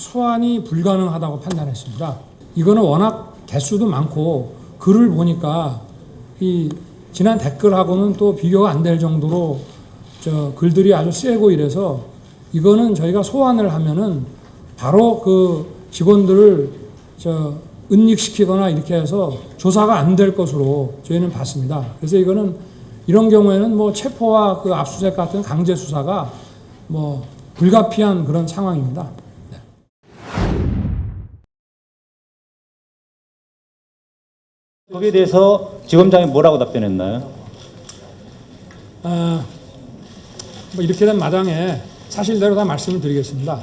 소환이 불가능하다고 판단했습니다. 이거는 워낙 개수도 많고 글을 보니까 이 지난 댓글하고는 또 비교가 안 될 정도로 글들이 아주 세고 이래서 이거는 저희가 소환을 하면은 바로 그 직원들을 은닉시키거나 이렇게 해서 조사가 안 될 것으로 저희는 봤습니다. 그래서 이거는 이런 경우에는 뭐 체포와 그 압수수색 같은 강제 수사가 뭐 불가피한 그런 상황입니다. 네. 거기에 대해서 지검장이 뭐라고 답변했나요? 뭐 이렇게 된 마당에 사실대로 다 말씀을 드리겠습니다.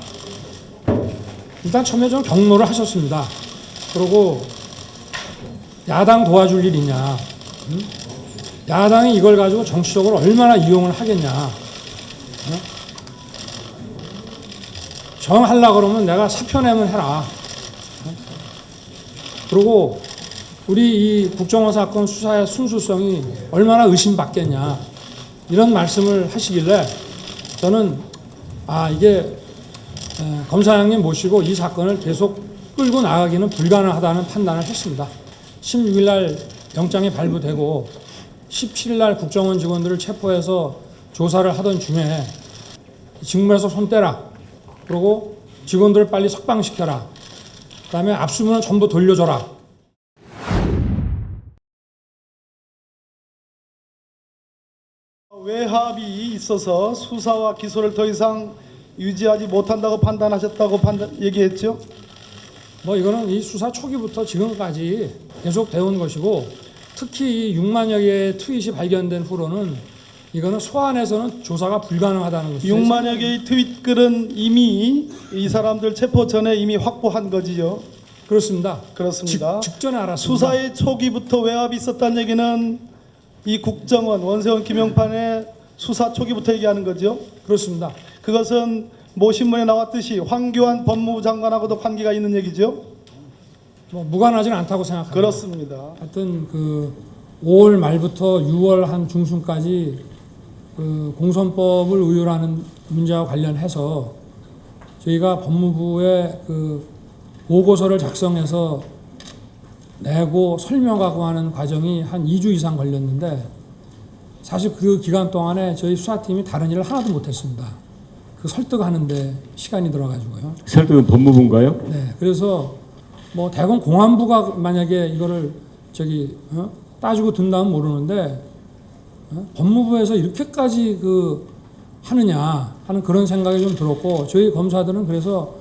일단 처음에 좀 경로를 하셨습니다. 그리고 야당 도와줄 일 있냐? 야당이 이걸 가지고 정치적으로 얼마나 이용을 하겠냐? 정하려고 그러면 내가 사표 내면 해라. 그리고 우리 이 국정원 사건 수사의 순수성이 얼마나 의심받겠냐? 이런 말씀을 하시길래 저는 이게 검사장님 모시고 이 사건을 계속 끌고 나가기는 불가능하다는 판단을 했습니다. 16일 날 영장이 발부되고 17일 날 국정원 직원들을 체포해서 조사를 하던 중에 직무에서 손 떼라. 그리고 직원들을 빨리 석방시켜라. 그다음에 압수문을 전부 돌려줘라. 외압이 있어서 수사와 기소를 더 이상 유지하지 못한다고 판단하셨다고 얘기했죠? 뭐 이거는 이 수사 초기부터 지금까지 계속 되어온 것이고 특히 이 6만여 개의 트윗이 발견된 후로는 이거는 소환해서는 조사가 불가능하다는 것이죠. 6만여 개의 트윗글은 이미 이 사람들 체포 전에 이미 확보한 거지요? 그렇습니다. 그렇습니다. 직전에 알았습니다. 수사의 초기부터 외압이 있었다는 얘기는 이 국정원, 원세훈, 김용판의 수사 초기부터 얘기하는 거죠? 그렇습니다. 그것은 모 신문에 나왔듯이 황교안 법무부 장관하고도 관계가 있는 얘기죠? 뭐 무관하지는 않다고 생각합니다. 그렇습니다. 하여튼 그 5월 말부터 6월 한 중순까지 그 공선법을 의율하는 문제와 관련해서 저희가 법무부에 그 보고서를 작성해서 내고 설명하고 하는 과정이 한 2주 이상 걸렸는데 사실 그 기간 동안에 저희 수사팀이 다른 일을 하나도 못했습니다. 그 설득하는데 시간이 들어가지고요. 설득은 법무부인가요? 네, 그래서 뭐 대검 공안부가 만약에 이거를 따지고 든다면 모르는데 법무부에서 이렇게까지 그 하느냐 하는 그런 생각이 좀 들었고 저희 검사들은 그래서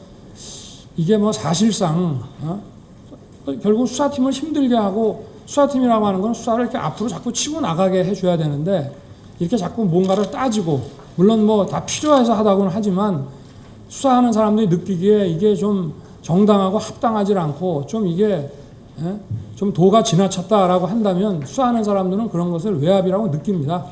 이게 뭐 사실상 결국 수사팀을 힘들게 하고 수사팀이라고 하는 건 수사를 이렇게 앞으로 자꾸 치고 나가게 해줘야 되는데 이렇게 자꾸 뭔가를 따지고 물론 뭐 다 필요해서 하다고는 하지만 수사하는 사람들이 느끼기에 이게 좀 정당하고 합당하지 않고 좀 이게 좀 도가 지나쳤다라고 한다면 수사하는 사람들은 그런 것을 외압이라고 느낍니다.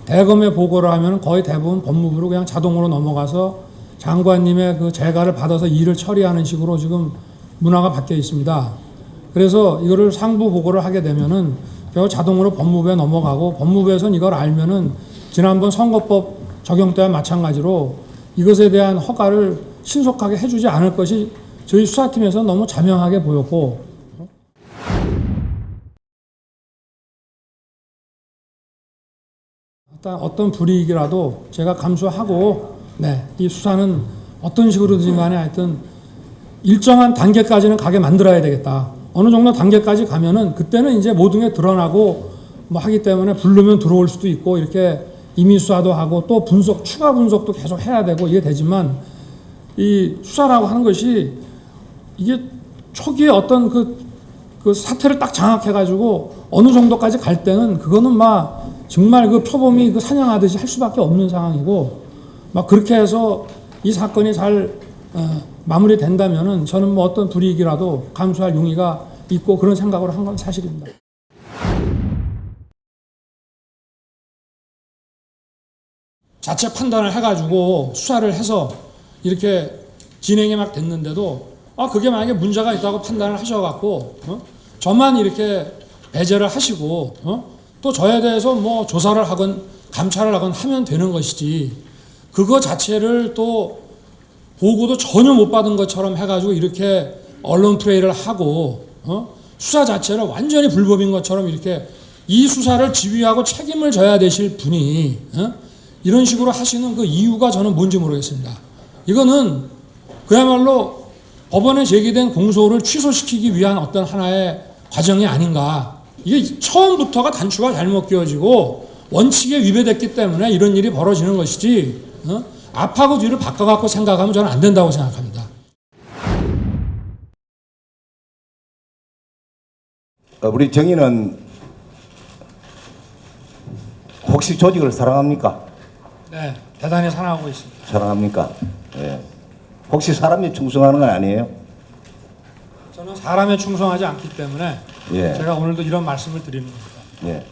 대검에 보고를 하면 거의 대부분 법무부로 그냥 자동으로 넘어가서 장관님의 그 재가를 받아서 일을 처리하는 식으로 지금 문화가 바뀌어 있습니다. 그래서 이거를 상부 보고를 하게 되면은 결국 자동으로 법무부에 넘어가고 법무부에서는 이걸 알면은 지난번 선거법 적용 때와 마찬가지로 이것에 대한 허가를 신속하게 해주지 않을 것이 저희 수사팀에서 너무 자명하게 보였고 일단 어떤 불이익이라도 제가 감수하고 이 수사는 어떤 식으로든 간에 하여튼 일정한 단계까지는 가게 만들어야 되겠다. 어느 정도 단계까지 가면은 그때는 이제 모든 게 드러나고 뭐 하기 때문에 부르면 들어올 수도 있고 이렇게 임의 수사도 하고 또 분석, 추가 분석도 계속 해야 되고 이게 되지만 이 수사라고 하는 것이 이게 초기에 어떤 그 사태를 딱 장악해가지고 어느 정도까지 갈 때는 그거는 막 정말 그 표범이 그 사냥하듯이 할 수밖에 없는 상황이고 막 그렇게 해서 이 사건이 잘 마무리된다면은 저는 뭐 어떤 불이익이라도 감수할 용의가 있고 그런 생각으로 한 건 사실입니다. 자체 판단을 해가지고 수사를 해서 이렇게 진행이 막 됐는데도 그게 만약에 문제가 있다고 판단을 하셔갖고 저만 이렇게 배제를 하시고 또 저에 대해서 뭐 조사를 하건 감찰을 하건 하면 되는 것이지 그거 자체를 또 보고도 전혀 못 받은 것처럼 해가지고 이렇게 언론 플레이를 하고 수사 자체를 완전히 불법인 것처럼 이렇게 이 수사를 지휘하고 책임을 져야 되실 분이 이런 식으로 하시는 그 이유가 저는 뭔지 모르겠습니다. 이거는 그야말로 법원에 제기된 공소를 취소시키기 위한 어떤 하나의 과정이 아닌가. 이게 처음부터가 단추가 잘못 끼워지고 원칙에 위배됐기 때문에 이런 일이 벌어지는 것이지 앞하고 뒤를 바꿔갖고 생각하면 저는 안 된다고 생각합니다. 우리 정의는 혹시 조직을 사랑합니까? 네, 대단히 사랑하고 있습니다. 사랑합니까? 예. 혹시 사람이 충성하는 건 아니에요? 저는 사람에 충성하지 않기 때문에 예. 제가 오늘도 이런 말씀을 드리는 겁니다. 예.